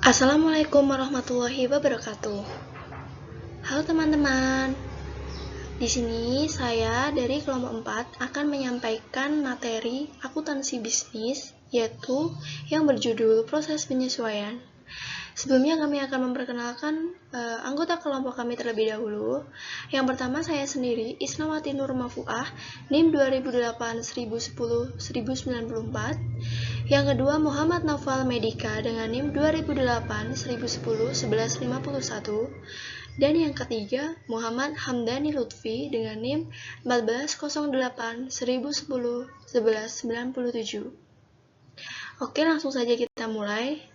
Assalamualaikum warahmatullahi wabarakatuh. Halo teman-teman. Di sini saya dari kelompok 4 akan menyampaikan materi akuntansi bisnis, yaitu yang berjudul proses penyesuaian. Sebelumnya kami akan memperkenalkan anggota kelompok kami terlebih dahulu. Yang pertama saya sendiri, Isnawati Nur Mafuah, NIM 2008-1010-1094. Yang kedua, Muhammad Naufal Medika dengan NIM 2008-1010-1151. Dan yang ketiga, Muhammad Hamdani Lutfi dengan NIM 1408-1010-1197. Oke, langsung saja kita mulai.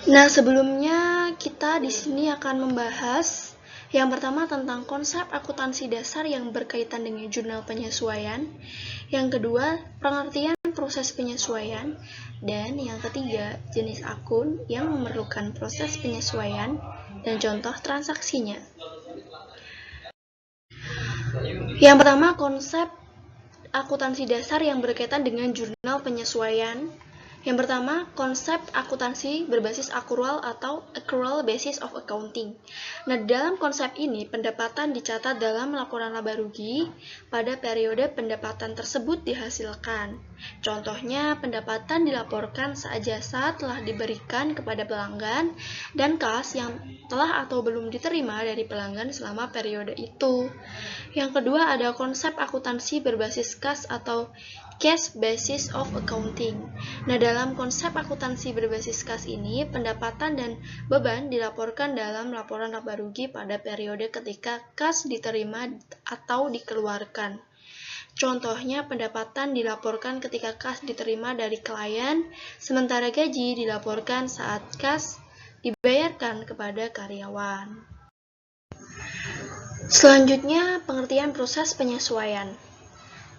Nah, sebelumnya kita di sini akan membahas yang pertama tentang konsep akuntansi dasar yang berkaitan dengan jurnal penyesuaian, yang kedua pengertian proses penyesuaian, dan yang ketiga jenis akun yang memerlukan proses penyesuaian dan contoh transaksinya. Yang pertama, konsep akuntansi dasar yang berkaitan dengan jurnal penyesuaian. Yang pertama, konsep akuntansi berbasis akrual atau accrual basis of accounting. Nah, dalam konsep ini, pendapatan dicatat dalam laporan laba rugi pada periode pendapatan tersebut dihasilkan. Contohnya, pendapatan dilaporkan saat jasa telah diberikan kepada pelanggan dan kas yang telah atau belum diterima dari pelanggan selama periode itu. Yang kedua, ada konsep akuntansi berbasis kas atau cash basis of accounting. Nah, dalam konsep akuntansi berbasis kas ini, pendapatan dan beban dilaporkan dalam laporan laba rugi pada periode ketika kas diterima atau dikeluarkan. Contohnya, pendapatan dilaporkan ketika kas diterima dari klien, sementara gaji dilaporkan saat kas dibayarkan kepada karyawan. Selanjutnya, pengertian proses penyesuaian.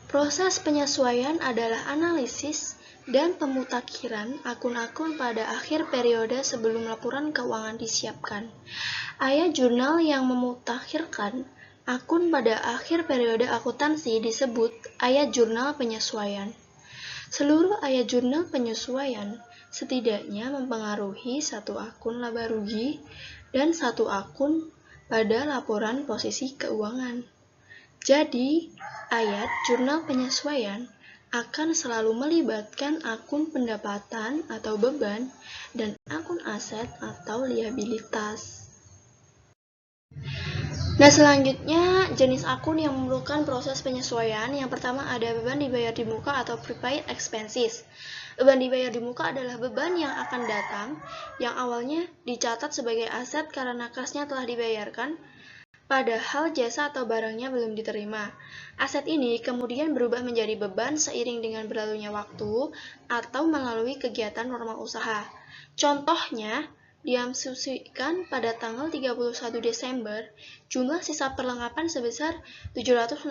Proses penyesuaian adalah analisis dan pemutakhiran akun-akun pada akhir periode sebelum laporan keuangan disiapkan. Ayat jurnal yang memutakhirkan akun pada akhir periode akuntansi disebut ayat jurnal penyesuaian. Seluruh ayat jurnal penyesuaian setidaknya mempengaruhi satu akun laba rugi dan satu akun pada laporan posisi keuangan. Jadi, ayat jurnal penyesuaian akan selalu melibatkan akun pendapatan atau beban dan akun aset atau liabilitas. Nah, selanjutnya jenis akun yang memerlukan proses penyesuaian. Yang pertama ada beban dibayar di muka atau prepaid expenses. Beban dibayar di muka adalah beban yang akan datang yang awalnya dicatat sebagai aset karena kasnya telah dibayarkan, padahal jasa atau barangnya belum diterima. Aset ini kemudian berubah menjadi beban seiring dengan berlalunya waktu atau melalui kegiatan normal usaha. Contohnya, diasumsikan pada tanggal 31 Desember, jumlah sisa perlengkapan sebesar 760.000.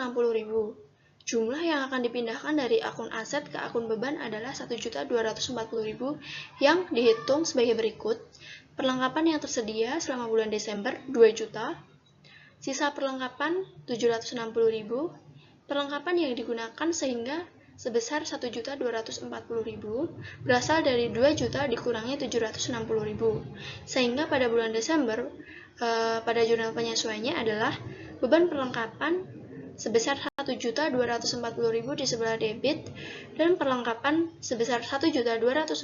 Jumlah yang akan dipindahkan dari akun aset ke akun beban adalah 1.240.000 yang dihitung sebagai berikut. Perlengkapan yang tersedia selama bulan Desember 2 juta. Sisa perlengkapan 760.000, perlengkapan yang digunakan sehingga sebesar 1.240.000 berasal dari 2 juta dikurangi 760.000. Sehingga pada bulan Desember pada jurnal penyesuaiannya adalah beban perlengkapan sebesar 1.240.000 di sebelah debit dan perlengkapan sebesar 1.240.000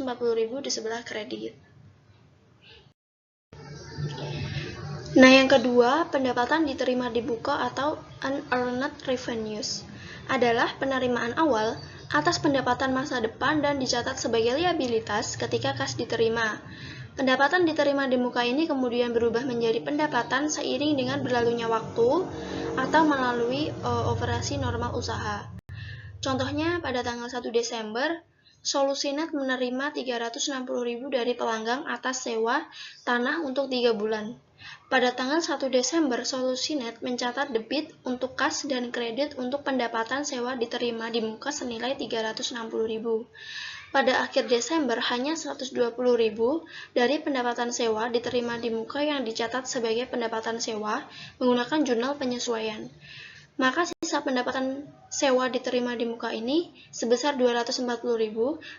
di sebelah kredit. Nah, yang kedua, pendapatan diterima di buka atau unearned revenues adalah penerimaan awal atas pendapatan masa depan dan dicatat sebagai liabilitas ketika kas diterima. Pendapatan diterima di muka ini kemudian berubah menjadi pendapatan seiring dengan berlalunya waktu atau melalui operasi normal usaha. Contohnya, pada tanggal 1 Desember, Solusinet menerima 360.000 dari pelanggan atas sewa tanah untuk 3 bulan. Pada tanggal 1 Desember, Solusinet mencatat debit untuk kas dan kredit untuk pendapatan sewa diterima di muka senilai 360.000. Pada akhir Desember, hanya 120.000 dari pendapatan sewa diterima di muka yang dicatat sebagai pendapatan sewa menggunakan jurnal penyesuaian. Maka sisa pendapatan sewa diterima di muka ini sebesar 240.000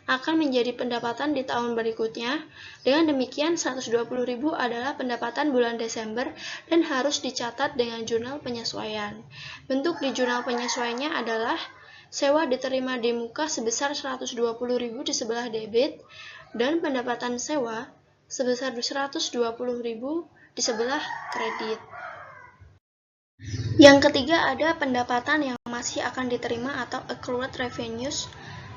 akan menjadi pendapatan di tahun berikutnya. Dengan demikian 120.000 adalah pendapatan bulan Desember dan harus dicatat dengan jurnal penyesuaian. Bentuk di jurnal penyesuaiannya adalah sewa diterima di muka sebesar 120.000 di sebelah debit dan pendapatan sewa sebesar 120.000 di sebelah kredit. Yang ketiga ada pendapatan yang masih akan diterima atau accrued revenues.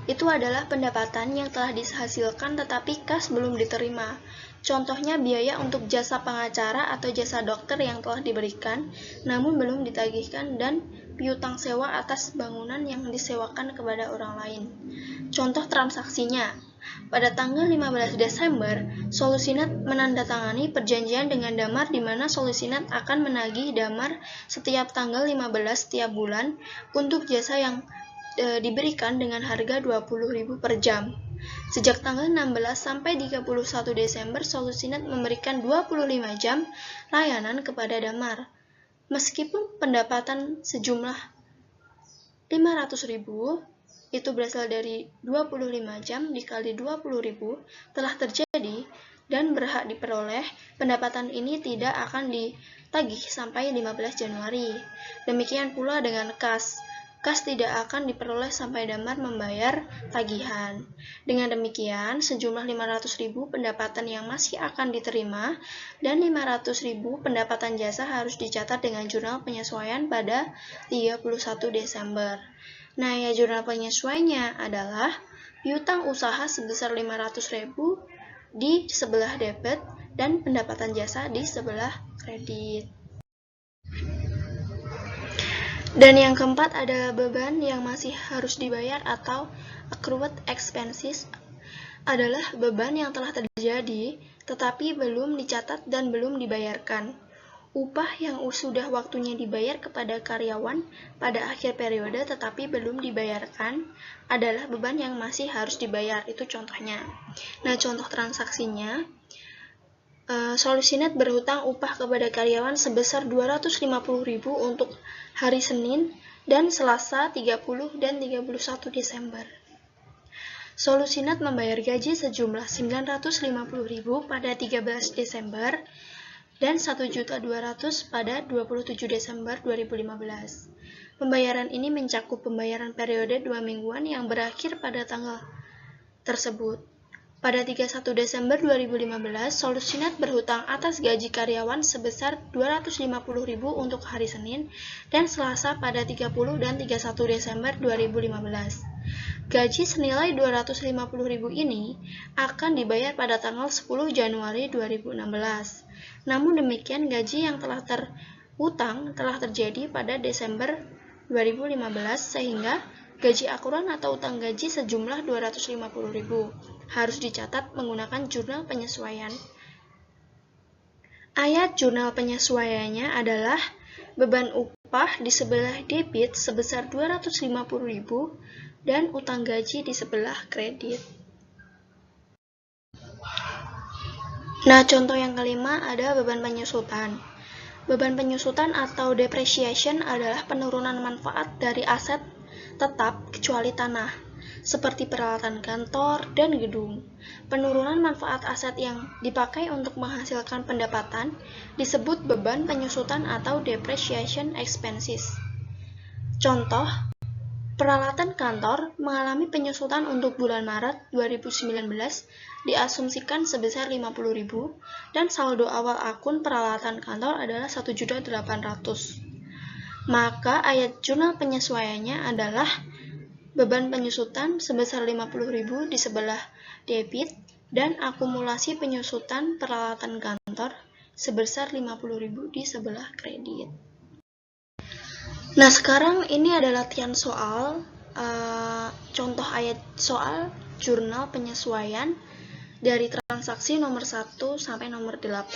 Itu adalah pendapatan yang telah dihasilkan tetapi kas belum diterima. Contohnya biaya untuk jasa pengacara atau jasa dokter yang telah diberikan namun belum ditagihkan dan piutang sewa atas bangunan yang disewakan kepada orang lain. Contoh transaksinya, pada tanggal 15 Desember, Solusinet menandatangani perjanjian dengan Damar di mana Solusinet akan menagih Damar setiap tanggal 15 setiap bulan untuk jasa yang diberikan dengan harga 20.000 per jam. Sejak tanggal 16 sampai 31 Desember, Solusinet memberikan 25 jam layanan kepada Damar. Meskipun pendapatan sejumlah 500.000 itu berasal dari 25 jam dikali 20.000 telah terjadi dan berhak diperoleh, pendapatan ini tidak akan ditagih sampai 15 Januari. Demikian pula dengan kas. Kas tidak akan diperoleh sampai Damar membayar tagihan. Dengan demikian, sejumlah 500.000 pendapatan yang masih akan diterima dan 500.000 pendapatan jasa harus dicatat dengan jurnal penyesuaian pada 31 Desember. Nah, ya jurnal penyesuaiannya adalah piutang usaha sebesar 500.000 di sebelah debit dan pendapatan jasa di sebelah kredit. Dan yang keempat ada beban yang masih harus dibayar atau accrued expenses adalah beban yang telah terjadi tetapi belum dicatat dan belum dibayarkan. Upah yang sudah waktunya dibayar kepada karyawan pada akhir periode tetapi belum dibayarkan adalah beban yang masih harus dibayar. Itu contohnya. Nah, contoh transaksinya, Solusinet berhutang upah kepada karyawan sebesar 250.000 untuk hari Senin dan Selasa 30 dan 31 Desember. Solusinet membayar gaji sejumlah 950.000 pada 13 Desember dan 1.200.000 pada 27 Desember 2015. Pembayaran ini mencakup pembayaran periode 2 mingguan yang berakhir pada tanggal tersebut. Pada 31 Desember 2015, Solusinet berhutang atas gaji karyawan sebesar 250.000 untuk hari Senin dan Selasa pada 30 dan 31 Desember 2015. Gaji senilai 250.000 ini akan dibayar pada tanggal 10 Januari 2016. Namun demikian, gaji yang telah terhutang telah terjadi pada Desember 2015 sehingga gaji akuran atau utang gaji sejumlah 250.000 harus dicatat menggunakan jurnal penyesuaian. Ayat jurnal penyesuaiannya adalah beban upah di sebelah debit sebesar 250.000 dan utang gaji di sebelah kredit. Nah, contoh yang kelima ada beban penyusutan. Beban penyusutan atau depreciation adalah penurunan manfaat dari aset tetap kecuali tanah, seperti peralatan kantor dan gedung. Penurunan manfaat aset yang dipakai untuk menghasilkan pendapatan disebut beban penyusutan atau depreciation expenses. Contoh, peralatan kantor mengalami penyusutan untuk bulan Maret 2019 diasumsikan sebesar 50.000 dan saldo awal akun peralatan kantor adalah 1.800.000. Maka ayat jurnal penyesuaiannya adalah beban penyusutan sebesar 50.000 di sebelah debit dan akumulasi penyusutan peralatan kantor sebesar 50.000 di sebelah kredit. Nah, sekarang ini ada latihan soal, contoh ayat soal jurnal penyesuaian dari transaksi nomor 1 sampai nomor 8.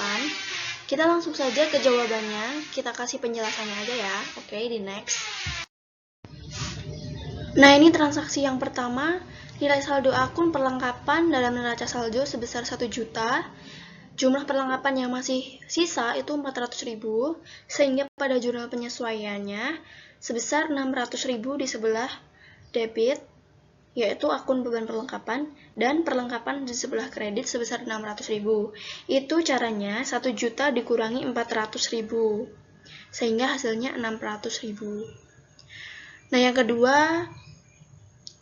Kita langsung saja ke jawabannya, kita kasih penjelasannya aja ya. Oke, di next. Nah, ini transaksi yang pertama, nilai saldo akun perlengkapan dalam neraca saldo sebesar 1 juta. Jumlah perlengkapan yang masih sisa itu 400.000, sehingga pada jurnal penyesuaiannya sebesar 600.000 di sebelah debit, yaitu akun beban perlengkapan, dan perlengkapan di sebelah kredit sebesar 600.000. Itu caranya 1 juta dikurangi 400.000, sehingga hasilnya 600.000. Nah, yang kedua,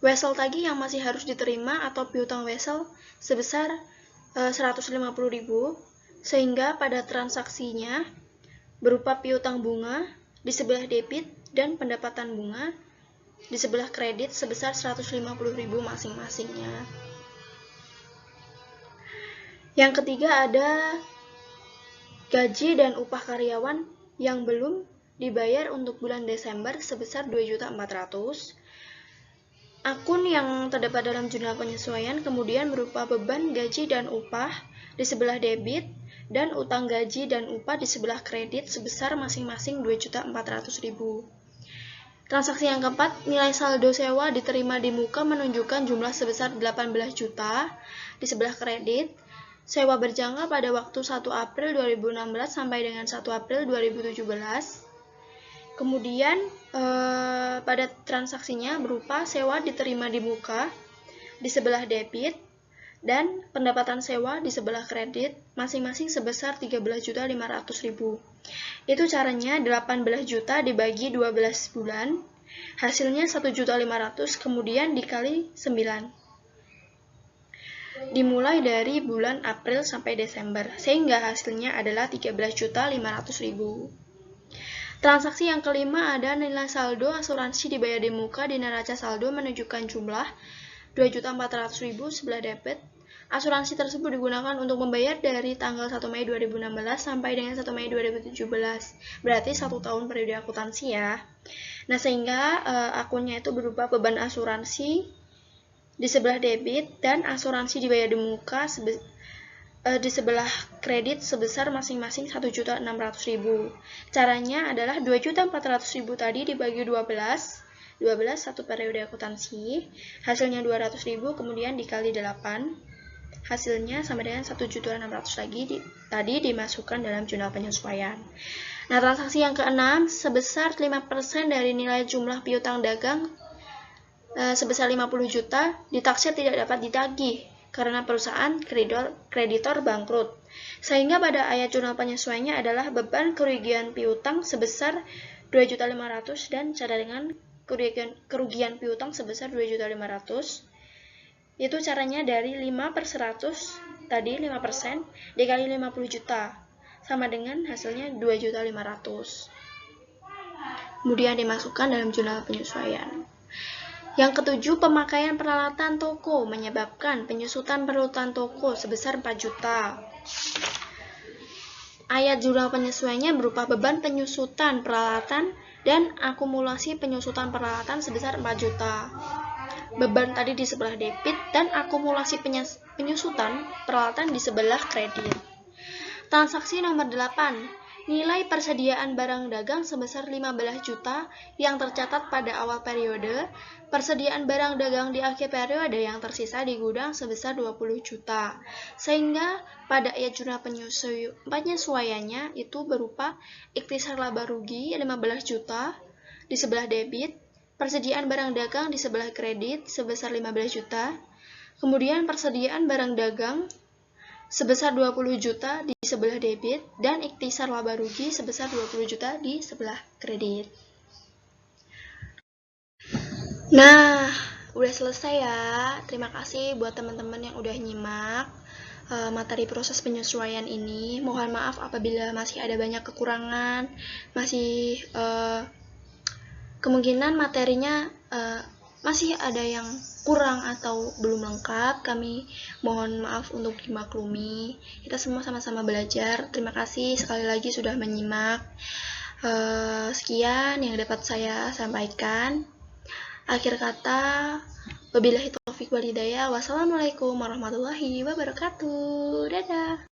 wesel tagih yang masih harus diterima atau piutang wesel sebesar 150.000, sehingga pada transaksinya berupa piutang bunga di sebelah debit dan pendapatan bunga di sebelah kredit sebesar 150.000 masing-masingnya. Yang ketiga ada gaji dan upah karyawan yang belum dibayar untuk bulan Desember sebesar 2.400.000. Akun yang terdapat dalam jurnal penyesuaian kemudian berupa beban gaji dan upah di sebelah debit dan utang gaji dan upah di sebelah kredit sebesar masing-masing 2.400.000. Transaksi yang keempat, nilai saldo sewa diterima di muka menunjukkan jumlah sebesar 18 juta di sebelah kredit. Sewa berjangka pada waktu 1 April 2016 sampai dengan 1 April 2017. Kemudian pada transaksinya berupa sewa diterima di muka di sebelah debit dan pendapatan sewa di sebelah kredit masing-masing sebesar 13.500.000. Itu caranya 18 juta dibagi 12 bulan, hasilnya 1.500.000 kemudian dikali 9. Dimulai dari bulan April sampai Desember, sehingga hasilnya adalah 13.500.000. Transaksi yang kelima ada nilai saldo asuransi dibayar di muka di neraca saldo menunjukkan jumlah 2.400.000 sebelah debit. Asuransi tersebut digunakan untuk membayar dari tanggal 1 Mei 2016 sampai dengan 1 Mei 2017. Berarti 1 tahun periode akuntansi ya. Nah, sehingga akunnya itu berupa beban asuransi di sebelah debit dan asuransi dibayar di muka di sebelah kredit sebesar masing-masing 1.600.000. Caranya adalah 2.400.000 tadi dibagi 12 satu periode akuntansi, hasilnya 200.000 kemudian dikali 8, hasilnya sama dengan 1.600.000 lagi tadi dimasukkan dalam jurnal penyesuaian. Nah, transaksi yang keenam sebesar 5% dari nilai jumlah piutang dagang sebesar 50 juta ditaksir tidak dapat ditagih karena perusahaan kreditor bangkrut. Sehingga pada ayat jurnal penyesuaiannya adalah beban kerugian piutang sebesar 2.500.000 dan cadangan kerugian piutang sebesar 2.500.000. Itu caranya dari 5/100 tadi 5% dikali 50 juta sama dengan hasilnya 2.500.000. Kemudian dimasukkan dalam jurnal penyesuaian. Yang ketujuh, pemakaian peralatan toko menyebabkan penyusutan peralatan toko sebesar 4 juta. Ayat jurnal penyesuaiannya berupa beban penyusutan peralatan dan akumulasi penyusutan peralatan sebesar 4 juta. Beban tadi di sebelah debit dan akumulasi penyusutan peralatan di sebelah kredit. Transaksi nomor 8. Nilai persediaan barang dagang sebesar 15 juta yang tercatat pada awal periode, persediaan barang dagang di akhir periode yang tersisa di gudang sebesar 20 juta. Sehingga pada ayat jurnal penyesuaiannya itu berupa ikhtisar laba rugi 15 juta di sebelah debit, persediaan barang dagang di sebelah kredit sebesar 15 juta, kemudian persediaan barang dagang sebesar 20 juta di sebelah debit dan ikhtisar laba rugi sebesar 20 juta di sebelah kredit. Nah, udah selesai ya. Terima kasih buat teman-teman yang udah nyimak materi proses penyesuaian ini. Mohon maaf apabila masih ada banyak kekurangan, masih kemungkinan materinya masih ada yang kurang atau belum lengkap. Kami mohon maaf untuk dimaklumi. Kita semua sama-sama belajar. Terima kasih sekali lagi sudah menyimak. Sekian yang dapat saya sampaikan. Akhir kata, wabillahi taufiq wal hidayah. Wassalamualaikum warahmatullahi wabarakatuh. Dadah.